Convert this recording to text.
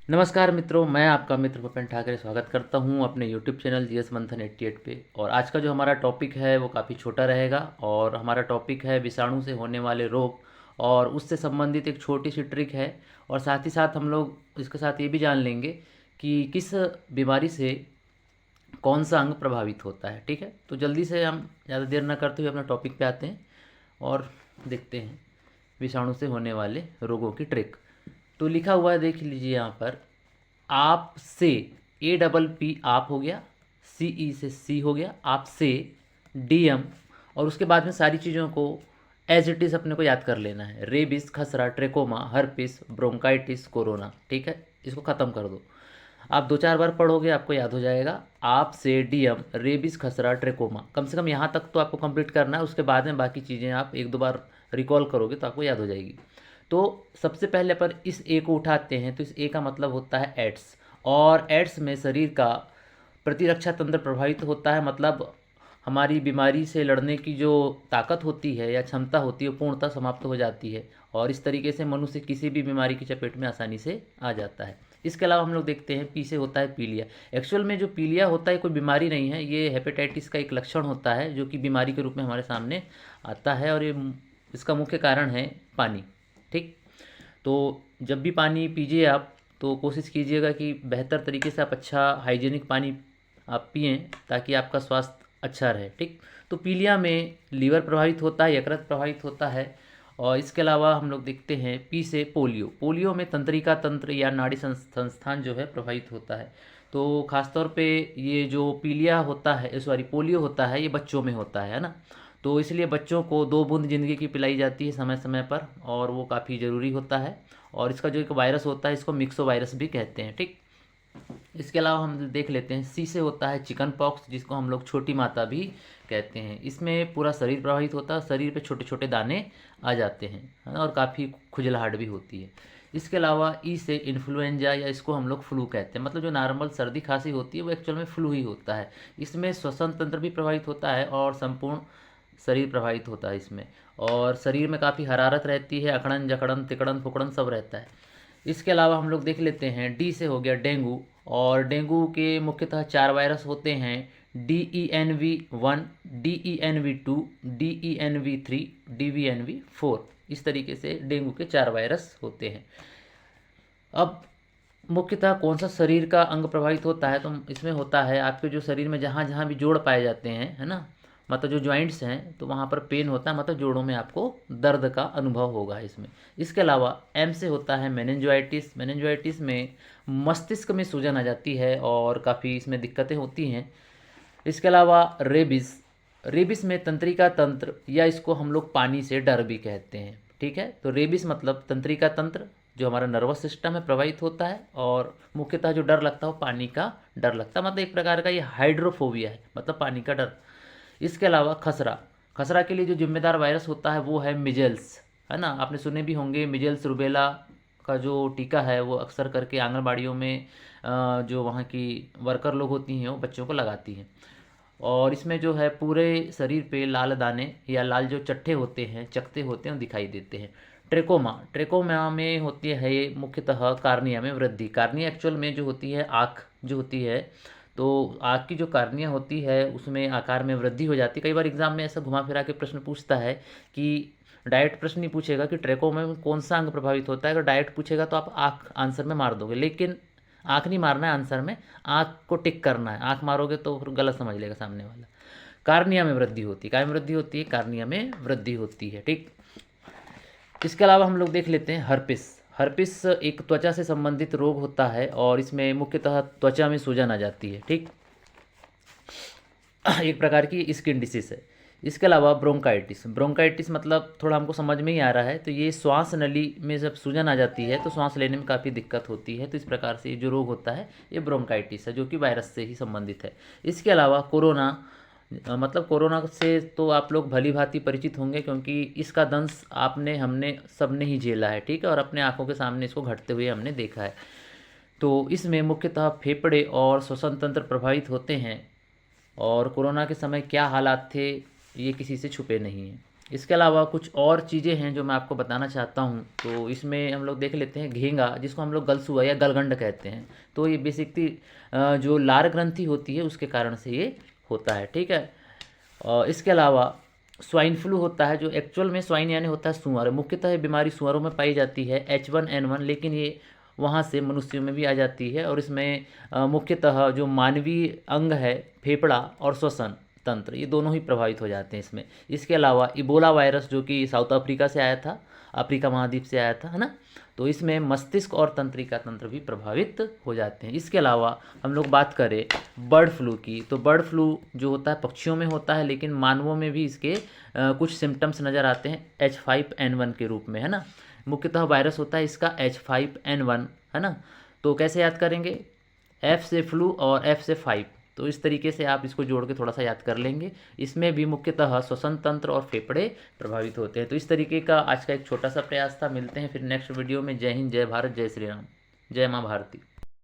नमस्कार मित्रों, मैं आपका मित्र भूपेन ठाकरे स्वागत करता हूं अपने YouTube चैनल जीएस मंथन 88 पे। और आज का जो हमारा टॉपिक है वो काफ़ी छोटा रहेगा और हमारा टॉपिक है विषाणु से होने वाले रोग और उससे संबंधित एक छोटी सी ट्रिक है। और साथ ही साथ हम लोग इसके साथ ये भी जान लेंगे कि किस बीमारी से कौन सा अंग प्रभावित होता है। ठीक है, तो जल्दी से हम ज़्यादा देर ना करते हुए अपना टॉपिक पे आते हैं और देखते हैं विषाणु से होने वाले रोगों की ट्रिक। तो लिखा हुआ है, देख लीजिए यहाँ पर, आप से, ए डबल पी आप हो गया, सी ई से सी हो गया, आप से डी एम, और उसके बाद में सारी चीज़ों को एज इट इज़ अपने को याद कर लेना है। रेबिस, खसरा, ट्रेकोमा, हर्पिस, ब्रोंकाइटिस, कोरोना। ठीक है, इसको ख़त्म कर दो। आप दो चार बार पढ़ोगे आपको याद हो जाएगा। आप से डीएम, रेबिस, खसरा, ट्रेकोमा, कम से कम यहाँ तक तो आपको कंप्लीट करना है। उसके बाद में बाकी चीज़ें आप एक दो बार रिकॉल करोगे तो आपको याद हो जाएगी। तो सबसे पहले अपन इस ए को उठाते हैं। तो इस ए का मतलब होता है एड्स, और एड्स में शरीर का प्रतिरक्षा तंत्र प्रभावित होता है। मतलब हमारी बीमारी से लड़ने की जो ताकत होती है या क्षमता होती है वो पूर्णतः समाप्त हो जाती है, और इस तरीके से मनुष्य किसी भी बीमारी की चपेट में आसानी से आ जाता है। इसके अलावा हम लोग देखते हैं पी से होता है पीलिया। एक्चुअल में जो पीलिया होता है कोई बीमारी नहीं है, ये हेपेटाइटिस का एक लक्षण होता है जो कि बीमारी के रूप में हमारे सामने आता है, और ये इसका मुख्य कारण है पानी। ठीक, तो जब भी पानी पीजिए आप तो कोशिश कीजिएगा कि बेहतर तरीके से आप अच्छा हाइजीनिक पानी आप पिएँ ताकि आपका स्वास्थ्य अच्छा रहे। ठीक, तो पीलिया में लीवर प्रभावित होता है, यकृत प्रभावित होता है। और इसके अलावा हम लोग देखते हैं पी से पोलियो। पोलियो में तंत्रिका तंत्र या नाड़ी संस्थान जो है प्रभावित होता है। तो खासतौर पे ये जो पीलिया होता है, सॉरी पोलियो होता है, ये बच्चों में होता है ना। तो इसलिए बच्चों को 2 बूंद ज़िंदगी की पिलाई जाती है समय समय पर, और वो काफ़ी ज़रूरी होता है। और इसका जो एक वायरस होता है इसको मिक्सो वायरस भी कहते हैं। ठीक, इसके अलावा हम देख लेते हैं सी से होता है चिकन पॉक्स, जिसको हम लोग छोटी माता भी कहते हैं। इसमें पूरा शरीर प्रभावित होता है, शरीर पे छोटे छोटे दाने आ जाते हैं, है ना, और काफ़ी खुजलाहट भी होती है। इसके अलावा ई से इन्फ्लुएंजा, या इसको हम लोग फ्लू कहते हैं। मतलब जो नॉर्मल सर्दी खांसी होती है वो एक्चुअल में फ्लू ही होता है। इसमें श्वसन तंत्र भी प्रभावित होता है और संपूर्ण शरीर प्रभावित होता है इसमें, और शरीर में काफ़ी हरारत रहती है, अकड़न जकड़न तिकड़न फुकड़न सब रहता है। इसके अलावा हम लोग देख लेते हैं डी से हो गया डेंगू। और डेंगू के मुख्यतः 4 वायरस होते हैं, DENV1, DENV2, DENV3, DVNV4। इस तरीके से डेंगू के 4 वायरस होते हैं। अब मुख्यतः कौन सा शरीर का अंग प्रभावित होता है, तो इसमें होता है आपके जो शरीर में जहाँ जहाँ भी जोड़ पाए जाते हैं, है ना, मतलब जो जॉइंट्स हैं, तो वहाँ पर पेन होता है, मतलब जोड़ों में आपको दर्द का अनुभव होगा इसमें। इसके अलावा एम से होता है मेनिंजाइटिस। मेनिंजाइटिस में मस्तिष्क में सूजन आ जाती है और काफ़ी इसमें दिक्कतें होती हैं। इसके अलावा रेबिस, रेबिस में तंत्रिका तंत्र, या इसको हम लोग पानी से डर भी कहते हैं। ठीक है, तो रेबिस मतलब तंत्रिका तंत्र, जो हमारा नर्वस सिस्टम है, प्रभावित होता है, और मुख्यतः जो डर लगता है वो पानी का डर लगता है। मतलब एक प्रकार का ये हाइड्रोफोबिया है, मतलब पानी का डर। इसके अलावा खसरा, खसरा के लिए जो जिम्मेदार वायरस होता है वो है मिजेल्स, है ना। आपने सुने भी होंगे मिजेल्स रूबेला का जो टीका है वो अक्सर करके आंगनबाड़ियों में जो वहाँ की वर्कर लोग होती हैं वो बच्चों को लगाती हैं। और इसमें जो है पूरे शरीर पे लाल दाने या लाल जो चट्टे होते हैं, चकते होते हैं, वो दिखाई देते हैं। ट्रेकोमा, ट्रेकोमा में होती है ये मुख्यतः कार्निया में वृद्धि। कार्निया एक्चुअल में जो होती है आँख जो होती है, तो आँख की जो कार्निया होती है उसमें आकार में वृद्धि हो जाती है। कई बार एग्जाम में ऐसा घुमा फिरा के प्रश्न पूछता है कि डायरेक्ट प्रश्न नहीं पूछेगा कि ट्रेकोमा में कौन सा अंग प्रभावित होता है। अगर डायरेक्ट पूछेगा तो आप आँख आंसर में मार दोगे, लेकिन आँख नहीं मारना है आंसर में, आँख को टिक करना है। आँख मारोगे तो फिर गलत समझ लेगा सामने वाला। कार्निया में वृद्धि होती है, काय में वृद्धि होती है, कार्निया में वृद्धि होती है। ठीक, इसके अलावा हम लोग देख लेते हैं हर्पिस। हर्पिस एक त्वचा से संबंधित रोग होता है, और इसमें मुख्यतः त्वचा में सूजन आ जाती है। ठीक, एक प्रकार की स्किन डिसीज है। इसके अलावा ब्रोंकाइटिस, ब्रोंकाइटिस मतलब थोड़ा हमको समझ में ही आ रहा है, तो ये श्वास नली में जब सूजन आ जाती है तो सांस लेने में काफ़ी दिक्कत होती है। तो इस प्रकार से ये जो रोग होता है ये ब्रोंकाइटिस है, जो कि वायरस से ही संबंधित है। इसके अलावा कोरोना, मतलब कोरोना से तो आप लोग भली भांति परिचित होंगे, क्योंकि इसका दंश आपने हमने सब ने ही झेला है। ठीक है, और अपने आंखों के सामने इसको घटते हुए हमने देखा है। तो इसमें मुख्यतः फेफड़े और श्वसन तंत्र प्रभावित होते हैं, और कोरोना के समय क्या हालात थे ये किसी से छुपे नहीं हैं। इसके अलावा कुछ और चीज़ें हैं जो मैं आपको बताना चाहता हूँ। तो इसमें हम लोग देख लेते हैं घेंगा, जिसको हम लोग गलसुआ या गलगंड कहते हैं। तो ये बेसिकली जो लार ग्रंथि होती है उसके कारण से ये होता है, ठीक है। और इसके अलावा स्वाइन फ्लू होता है, जो एक्चुअल में स्वाइन यानी होता है सुअर। मुख्यतः ये बीमारी सुअरों में पाई जाती है, H1N1, लेकिन ये वहाँ से मनुष्यों में भी आ जाती है। और इसमें मुख्यतः जो मानवीय अंग है, फेफड़ा और श्वसन तंत्र, ये दोनों ही प्रभावित हो जाते हैं इसमें। इसके अलावा इबोला वायरस, जो कि साउथ अफ्रीका से आया था, अफ्रीका महाद्वीप से आया था, है ना। तो इसमें मस्तिष्क और तंत्रिका तंत्र भी प्रभावित हो जाते हैं। इसके अलावा हम लोग बात करें बर्ड फ्लू की, तो बर्ड फ्लू जो होता है पक्षियों में होता है, लेकिन मानवों में भी इसके कुछ सिम्टम्स नज़र आते हैं H5N1 के रूप में, है ना। मुख्यतः वायरस होता है इसका H5N1, है ना। तो कैसे याद करेंगे, F से फ्लू और F से 5, तो इस तरीके से आप इसको जोड़ के थोड़ा सा याद कर लेंगे। इसमें भी मुख्यतः श्वसन तंत्र और फेफड़े प्रभावित होते हैं। तो इस तरीके का आज का एक छोटा सा प्रयास था। मिलते हैं फिर नेक्स्ट वीडियो में। जय हिंद, जय भारत, जय श्री राम, जय माँ भारती।